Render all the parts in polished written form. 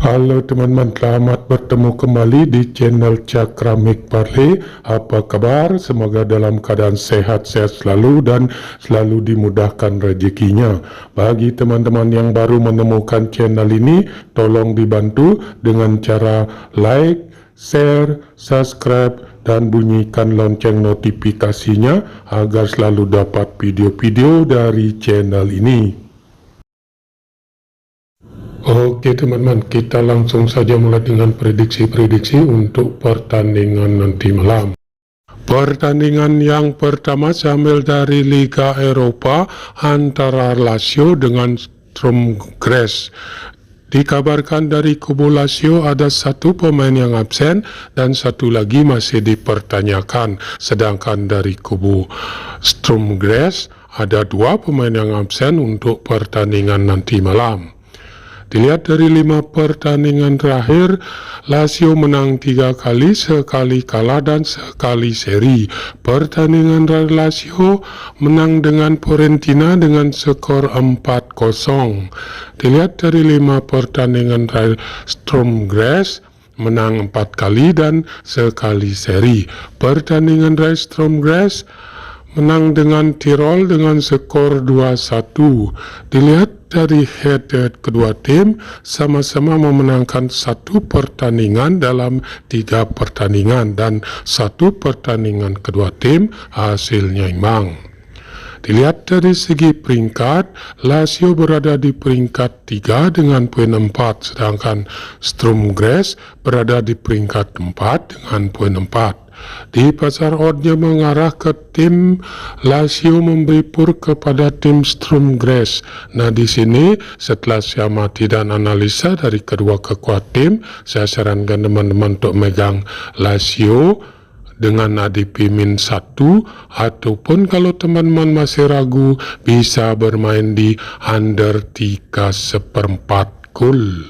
Halo teman-teman, selamat bertemu kembali di channel Cakramik Parley. Apa kabar? Semoga dalam keadaan sehat-sehat selalu dan selalu dimudahkan rezekinya. Bagi teman-teman yang baru menemukan channel ini, tolong dibantu dengan cara like, share, subscribe, dan bunyikan lonceng notifikasinya agar selalu dapat video-video dari channel ini. Oke teman-teman, kita langsung saja mulai dengan prediksi-prediksi untuk pertandingan nanti malam. Pertandingan yang pertama sambil dari Liga Eropa antara Lazio dengan Sturm Graz. Dikabarkan dari kubu Lazio ada satu pemain yang absen dan satu lagi masih dipertanyakan. Sedangkan dari kubu Sturm Graz ada dua pemain yang absen untuk pertandingan nanti malam. Dilihat dari 5 pertandingan terakhir, Lazio menang 3 kali, sekali kalah dan sekali seri. Pertandingan dari Lazio menang dengan Fiorentina dengan skor 4-0. Dilihat dari 5 pertandingan terakhir, Sturm Graz menang 4 kali dan sekali seri. Pertandingan dari Sturm Graz menang dengan Tirol dengan skor 2-1. Dilihat dari head-to-head kedua tim sama-sama memenangkan satu pertandingan dalam 3 pertandingan dan satu pertandingan kedua tim hasilnya imbang. Dilihat dari segi peringkat, Lazio berada di peringkat 3 dengan poin 4, sedangkan Sturm Graz berada di peringkat 4 dengan poin 4. Di pasar oddnya mengarah ke tim Lazio memberi pur kepada tim Sturm Graz. Nah di sini setelah saya amati dan analisa dari kedua kekuatan tim, saya sarankan teman-teman untuk megang Lazio dengan ADP -1, ataupun kalau teman-teman masih ragu bisa bermain di under 3/4 gol.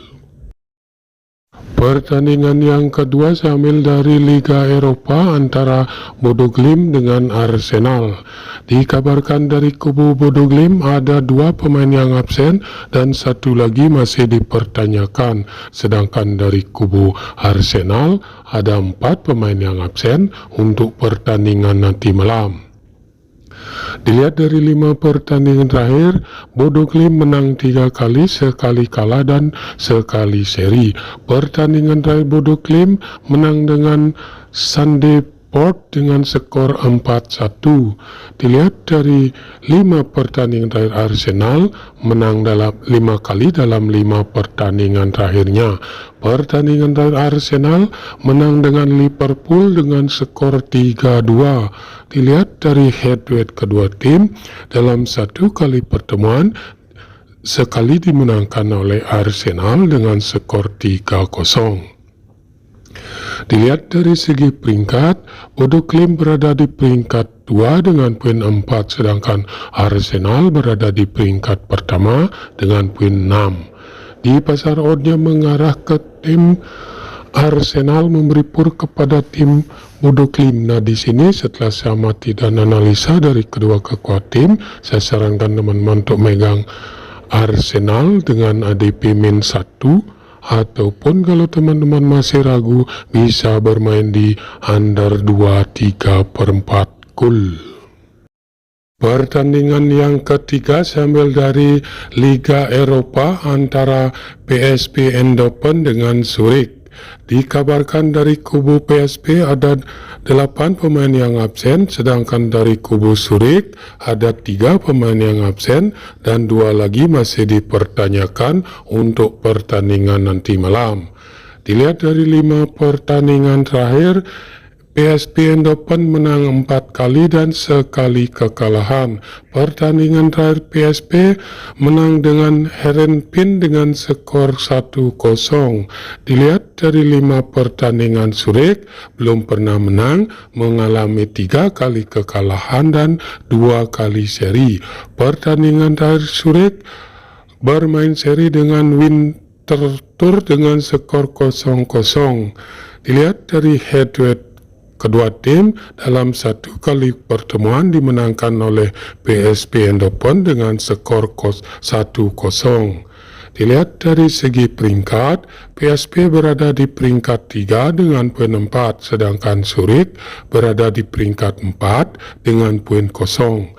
Pertandingan yang kedua sambil dari Liga Eropa antara Bodo Glimt dengan Arsenal. Dikabarkan dari kubu Bodo Glimt ada 2 pemain yang absen dan satu lagi masih dipertanyakan. Sedangkan dari kubu Arsenal ada 4 pemain yang absen untuk pertandingan nanti malam. Dilihat dari 5 pertandingan terakhir, Bodo Glimt menang 3 kali, sekali kalah dan sekali seri. Pertandingan terakhir Bodo Glimt menang dengan Sandefjord dengan skor 4-1. Dilihat dari 5 pertandingan terakhir Arsenal menang dalam 5 kali dalam 5 pertandingan terakhirnya. Pertandingan terakhir Arsenal menang dengan Liverpool dengan skor 3-2. Dilihat dari head-to-head kedua tim dalam 1 kali pertemuan sekali dimenangkan oleh Arsenal dengan skor 3-0. Dilihat dari segi peringkat, Bodo Glimt berada di peringkat 2 dengan poin 4, sedangkan Arsenal berada di peringkat pertama dengan poin 6. Di pasar oddnya mengarah ke tim Arsenal memberi pur kepada tim Bodo Glimt. Nah di sini setelah saya amati dan analisa dari kedua kekuatan tim, saya sarankan teman-teman untuk megang Arsenal dengan ADP -1, ataupun kalau teman-teman masih ragu bisa bermain di under 2/3/4 gol. Pertandingan yang ketiga sambil dari Liga Eropa antara PSV Eindhoven dengan Zurich. Dikabarkan dari kubu PSV ada 8 pemain yang absen, sedangkan dari kubu Zurich ada 3 pemain yang absen dan 2 lagi masih dipertanyakan untuk pertandingan nanti malam. Dilihat dari 5 pertandingan terakhir, PSV Eindhoven menang 4 kali dan sekali kekalahan. Pertandingan terakhir PSV menang dengan Heerenveen dengan skor 1-0. Dilihat dari 5 pertandingan Zurich belum pernah menang, mengalami 3 kali kekalahan dan 2 kali seri. Pertandingan terakhir Zurich bermain seri dengan Winterthur dengan skor 0-0. Dilihat dari head-to-head kedua tim dalam 1 kali pertemuan dimenangkan oleh PSV Eindhoven dengan skor 1-0. Dilihat dari segi peringkat, PSP berada di peringkat 3 dengan poin 4, sedangkan Zurich berada di peringkat 4 dengan poin 0.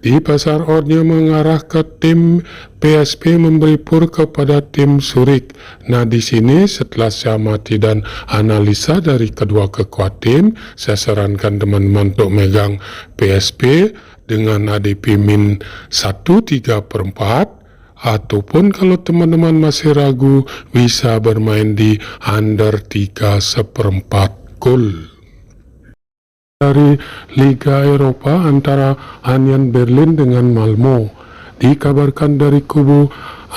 Di pasar oddsnya mengarah ke tim PSP memberi pur kepada tim Zurich. Nah, di sini setelah saya amati dan analisa dari kedua kekuat tim, saya sarankan teman-teman untuk megang PSP dengan ADP min 1/3/4. Ataupun kalau teman-teman masih ragu, bisa bermain di under 3/4 gol. Dari Liga Eropa antara Union Berlin dengan Malmo. Dikabarkan dari kubu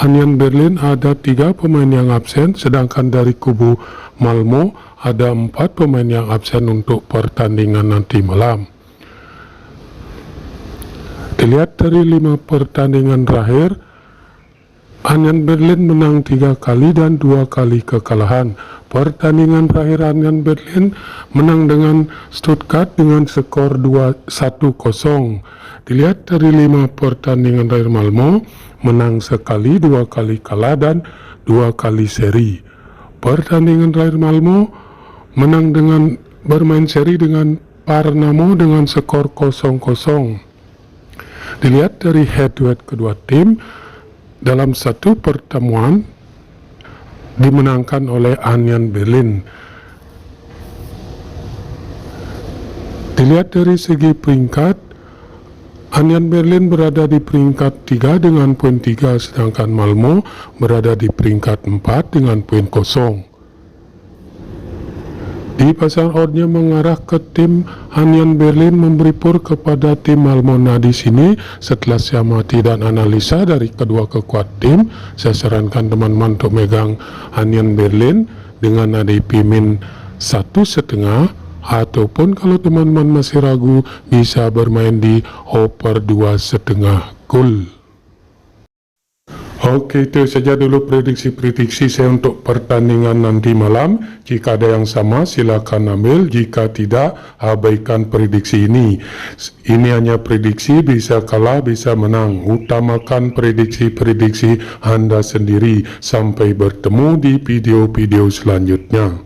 Union Berlin ada 3 pemain yang absen, sedangkan dari kubu Malmo ada 4 pemain yang absen untuk pertandingan nanti malam. Dilihat dari 5 pertandingan terakhir, Union Berlin menang 3 kali dan 2 kali kekalahan. Pertandingan terakhir Union Berlin menang dengan Stuttgart dengan skor 1-0. Dilihat dari 5 pertandingan terakhir, Malmo menang sekali, 2 kali kalah dan 2 kali seri. Pertandingan terakhir Malmo menang dengan bermain seri dengan Parnamo dengan skor 0-0. Dilihat dari head-to-head kedua tim, dalam satu pertemuan dimenangkan oleh Union Berlin. Dilihat dari segi peringkat, Union Berlin berada di peringkat 3 dengan poin 3, sedangkan Malmo berada di peringkat 4 dengan poin 0. Di pasar oddsnya mengarah ke tim Union Berlin memberi pur kepada tim Malmo. Nah, di sini setelah saya amati dan analisa dari kedua kekuat tim, saya sarankan teman-teman untuk megang Union Berlin dengan ADP min 1,5, ataupun kalau teman-teman masih ragu, bisa bermain di over 2,5 gol. Oke, itu saja dulu prediksi-prediksi saya untuk pertandingan nanti malam. Jika ada yang sama, silakan ambil. Jika tidak, abaikan prediksi ini. Ini hanya prediksi, bisa kalah, bisa menang. Utamakan prediksi-prediksi Anda sendiri. Sampai bertemu di video-video selanjutnya.